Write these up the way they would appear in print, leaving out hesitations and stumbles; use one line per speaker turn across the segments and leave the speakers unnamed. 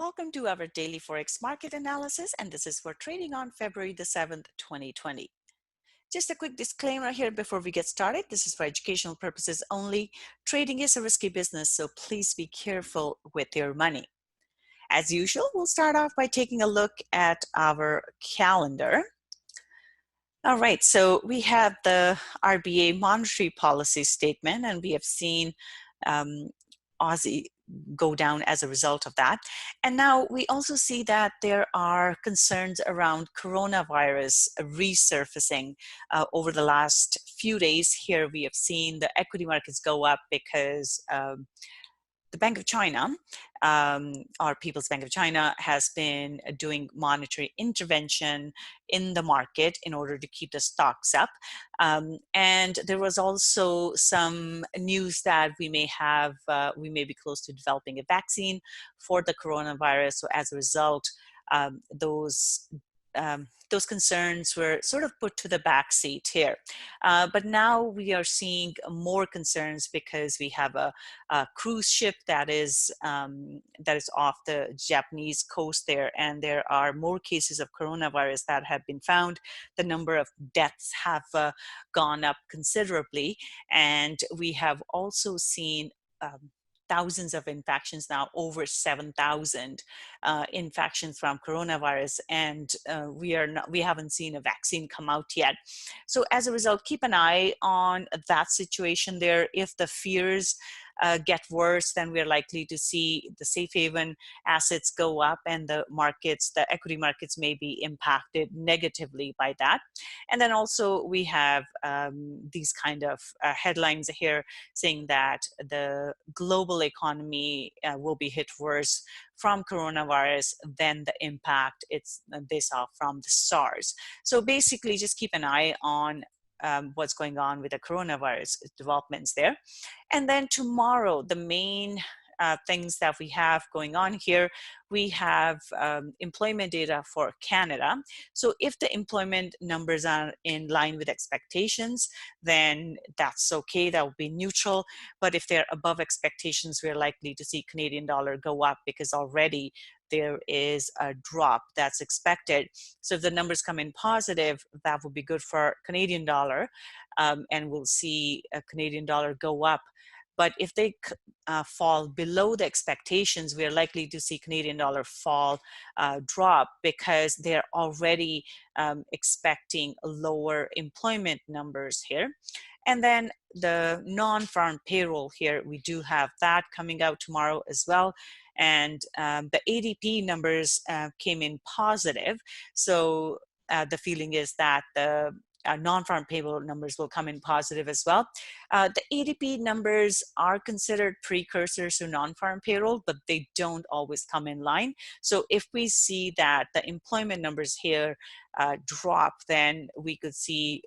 Welcome to our daily Forex market analysis, and this is for trading on February the 7th, 2020. Just a quick disclaimer here before we get started. This is for educational purposes only. Trading is a risky business, so please be careful with your money. As usual, we'll start off by taking a look at our calendar. All right, so we have the RBA monetary policy statement, and we have seen Aussie go down as a result of that. And now we also see that there are concerns around coronavirus resurfacing over the last few days. Here we have seen the equity markets go up because the Bank of China, or People's Bank of China, has been doing monetary intervention in the market in order to keep the stocks up. And there was also some news that we may be close to developing a vaccine for the coronavirus. So as a result, those concerns were sort of put to the back seat here. But now we are seeing more concerns because we have a cruise ship that is off the Japanese coast there, and there are more cases of coronavirus that have been found. The number of deaths have gone up considerably, and we have also seen thousands of infections now, over 7,000 infections from coronavirus, and we haven't seen a vaccine come out yet. So as a result, keep an eye on that situation there. If the fears get worse, then we're likely to see the safe haven assets go up, and the equity markets may be impacted negatively by that. And then also we have these kind of headlines here saying that the global economy will be hit worse from coronavirus than the impact they saw from the SARS. So basically just keep an eye on what's going on with the coronavirus developments there. And then tomorrow, the main things that we have going on here, we have employment data for Canada. So if the employment numbers are in line with expectations, then that's okay, that will be neutral. But if they're above expectations, we're likely to see Canadian dollar go up because already there is a drop that's expected. So if the numbers come in positive, that will be good for Canadian dollar, and we'll see a Canadian dollar go up. But if they fall below the expectations, we are likely to see Canadian dollar drop, because they're already expecting lower employment numbers here. And then the non-farm payroll here, we do have that coming out tomorrow as well. And the ADP numbers came in positive. So the feeling is that the non-farm payroll numbers will come in positive as well. The ADP numbers are considered precursors to non-farm payroll, but they don't always come in line. So if we see that the employment numbers here drop, then we could see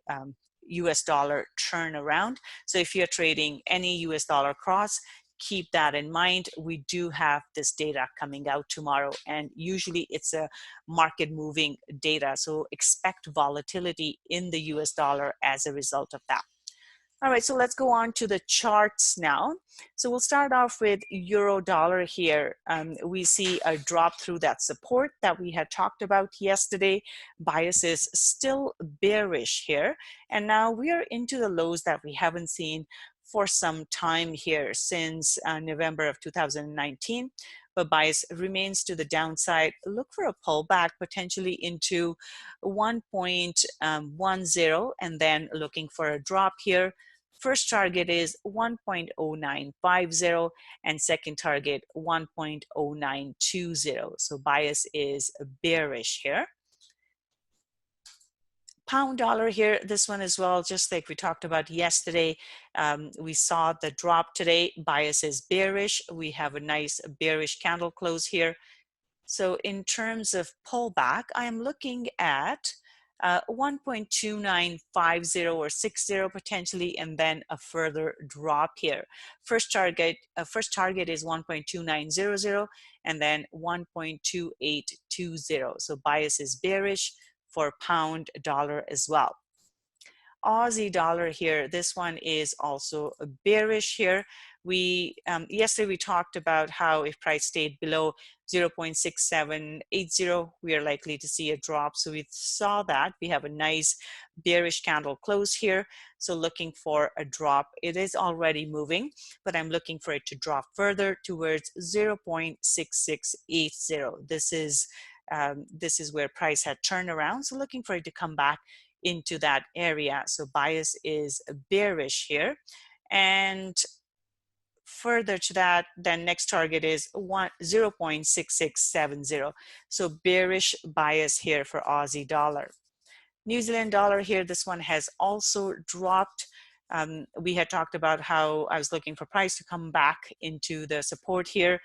US dollar turn around. So if you're trading any US dollar cross, keep that in mind. We do have this data coming out tomorrow, and usually it's a market moving data. So expect volatility in the US dollar as a result of that. All right, so let's go on to the charts now. So we'll start off with euro dollar here. We see a drop through that support that we had talked about yesterday. Bias is still bearish here. And now we are into the lows that we haven't seen for some time here, since November of 2019. But bias remains to the downside. Look for a pullback potentially into 1.10, and then looking for a drop here. First target is 1.0950, and second target 1.0920. So bias is bearish here. Pound dollar here, this one as well, just like we talked about yesterday. We saw the drop today. Bias is bearish. We have a nice bearish candle close here. So in terms of pullback, I am looking at 1.2950 or 60 potentially, and then a further drop here. First target is 1.2900, and then 1.2820. So bias is bearish for pound dollar as well. Aussie dollar here, this one is also bearish here. Yesterday we talked about how if price stayed below 0.6780, we are likely to see a drop. So we saw that. We have a nice bearish candle close here. So looking for a drop. It is already moving, but I'm looking for it to drop further towards 0.6680. This is where price had turned around. So looking for it to come back into that area. So bias is bearish here. And further to that, then next target is 0.6670. So bearish bias here for Aussie dollar. New Zealand dollar here, this one has also dropped. We had talked about how I was looking for price to come back into the support here.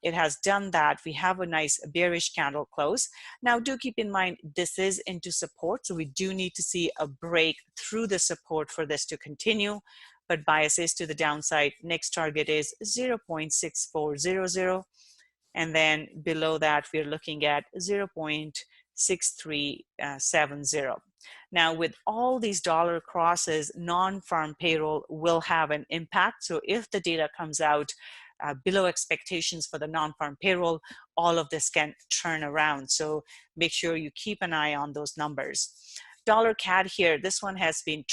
It has done that. We have a nice bearish candle close. Now do keep in mind this is into support, so we do need to see a break through the support for this to continue, but bias is to the downside. Next target is 0.6400, and then below that we're looking at 0.6370. Now with all these dollar crosses, non-farm payroll will have an impact. So if the data comes out below expectations for the non-farm payroll, all of this can turn around. So make sure you keep an eye on those numbers. Dollar CAD here, this one has been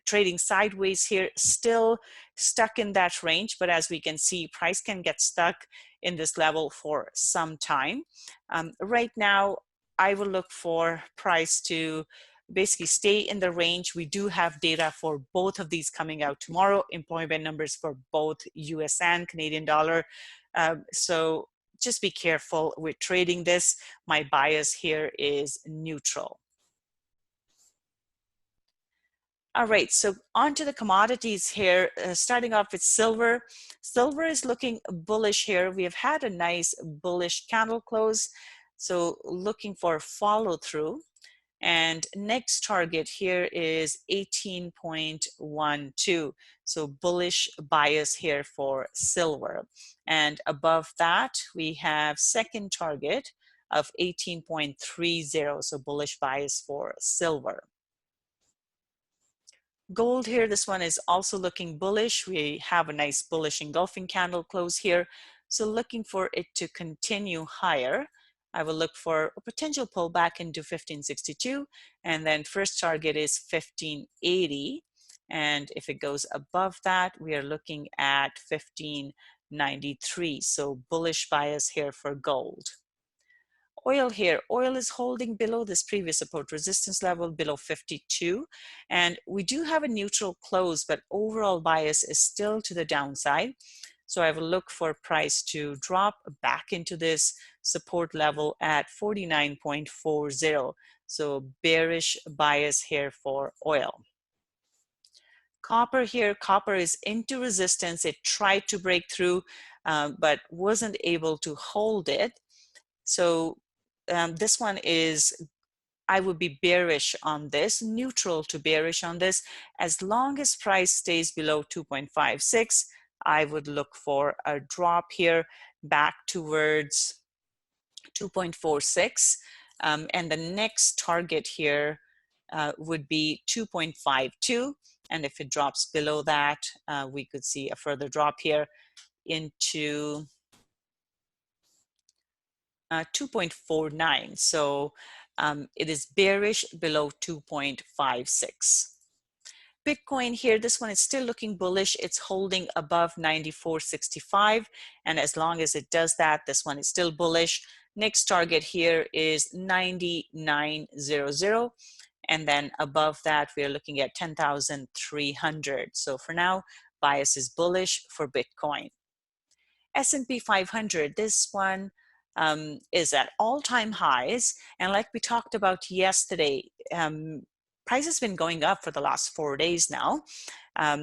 trading sideways here, still stuck in that range, but as we can see, price can get stuck in this level for some time. Right now, I will look for price to basically stay in the range. We do have data for both of these coming out tomorrow, employment numbers for both US and Canadian dollar. So just be careful with trading this. My bias here is neutral. All right, so on to the commodities here, starting off with silver. Silver is looking bullish here. We have had a nice bullish candle close, so looking for follow through. And next target here is 18.12. So bullish bias here for silver. And above that, we have second target of 18.30. So bullish bias for silver. Gold here, this one is also looking bullish. We have a nice bullish engulfing candle close here. So looking for it to continue higher. I will look for a potential pullback into 1562, and then first target is 1580. And if it goes above that, we are looking at 1593. So bullish bias here for gold. Oil here, oil is holding below this previous support resistance level, below 52. And we do have a neutral close, but overall bias is still to the downside. So I will look for price to drop back into this support level at 49.40. So bearish bias here for oil. Copper here, copper is into resistance. It tried to break through, but wasn't able to hold it. So this one is, I would be bearish on this, neutral to bearish on this. As long as price stays below 2.56, I would look for a drop here back towards 2.46. And the next target here would be 2.52. And if it drops below that, we could see a further drop here into 2.49. So it is bearish below 2.56. Bitcoin here, this one is still looking bullish. It's holding above 94.65. And as long as it does that, this one is still bullish. Next target here is 99.00. And then above that, we are looking at 10,300. So for now, bias is bullish for Bitcoin. S&P 500, this one is at all-time highs. And like we talked about yesterday, price has been going up for the last 4 days now.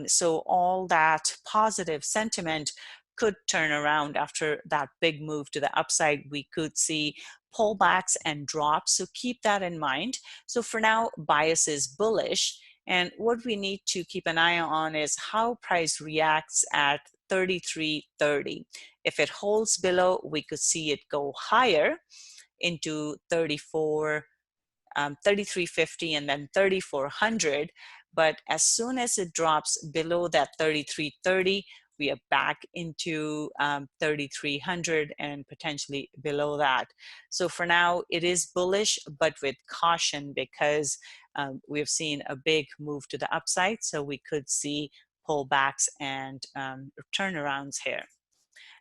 So all that positive sentiment could turn around after that big move to the upside. We could see pullbacks and drops. So keep that in mind. So for now, bias is bullish. And what we need to keep an eye on is how price reacts at 33.30. If it holds below, we could see it go higher into 33.50 and then 3400. But as soon as it drops below that 33.30, we are back into 3,300 and potentially below that. So for now, it is bullish, but with caution, because we've seen a big move to the upside. So we could see pullbacks and turnarounds here.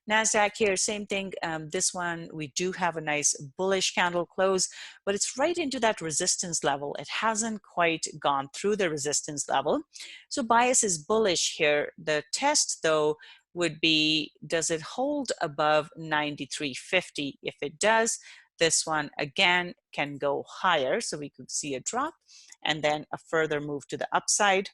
Nasdaq here, same thing. This one, we do have a nice bullish candle close, but it's right into that resistance level. It hasn't quite gone through the resistance level. So bias is bullish here. The test, though, would be, does it hold above 93.50? If it does, this one again can go higher. So we could see a drop and then a further move to the upside.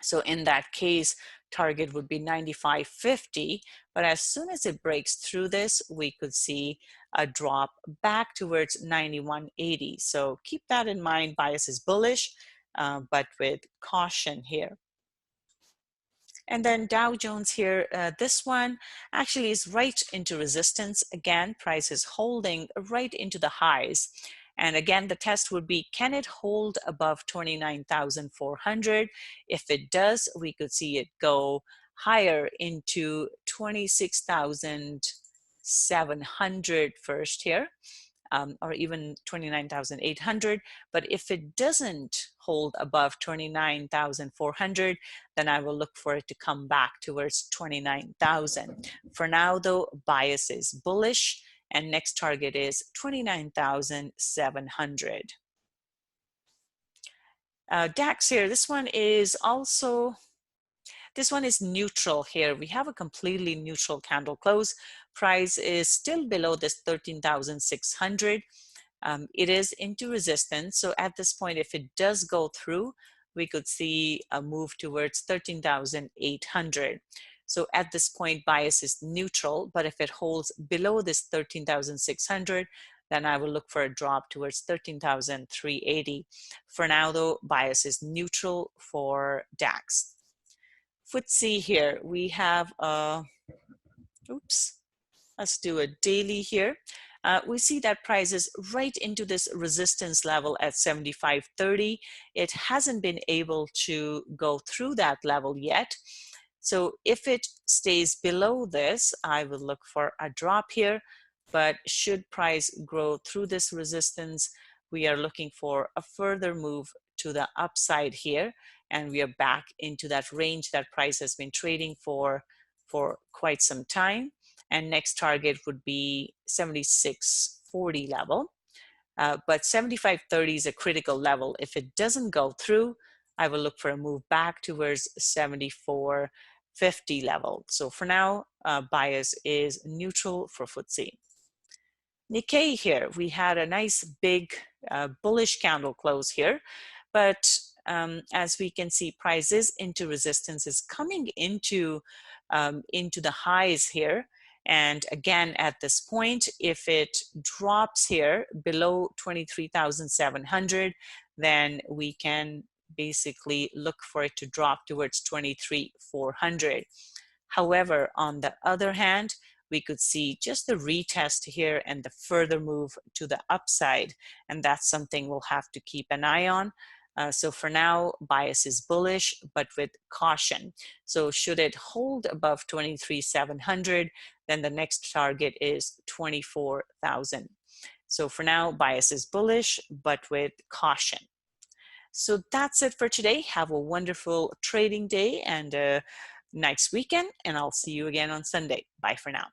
So in that case, target would be 95.50, but as soon as it breaks through this, we could see a drop back towards 91.80. So keep that in mind. Bias is bullish, but with caution here. And then Dow Jones here, this one actually is right into resistance. Again, price is holding right into the highs. And again, the test would be, can it hold above 29,400? If it does, we could see it go higher into 26,700 first here. Or even 29,800. But if it doesn't hold above 29,400, then I will look for it to come back towards 29,000. For now, though, bias is bullish, and next target is 29,700. DAX here, this one is neutral here. We have a completely neutral candle close. Price is still below this 13,600. It is into resistance. So at this point, if it does go through, we could see a move towards 13,800. So at this point, bias is neutral, but if it holds below this 13,600, then I will look for a drop towards 13,380. For now, though, bias is neutral for DAX. FTSE here, we have let's do a daily here. We see that price is right into this resistance level at 75.30. It hasn't been able to go through that level yet. So if it stays below this, I will look for a drop here. But should price grow through this resistance, we are looking for a further move to the upside here. And we are back into that range that price has been trading for quite some time. And next target would be 76.40 level. But 75.30 is a critical level. If it doesn't go through, I will look for a move back towards 74.50 level. So for now, bias is neutral for FTSE. Nikkei here, we had a nice big bullish candle close here, but as we can see, prices into resistance is coming into the highs here. And again, at this point, if it drops here below 23,700, then we can basically look for it to drop towards 23,400. However, on the other hand, we could see just the retest here and the further move to the upside. And that's something we'll have to keep an eye on. So for now, bias is bullish, but with caution. So should it hold above 23,700, then the next target is 24,000. So for now, bias is bullish, but with caution. So that's it for today. Have a wonderful trading day and a nice weekend, and I'll see you again on Sunday. Bye for now.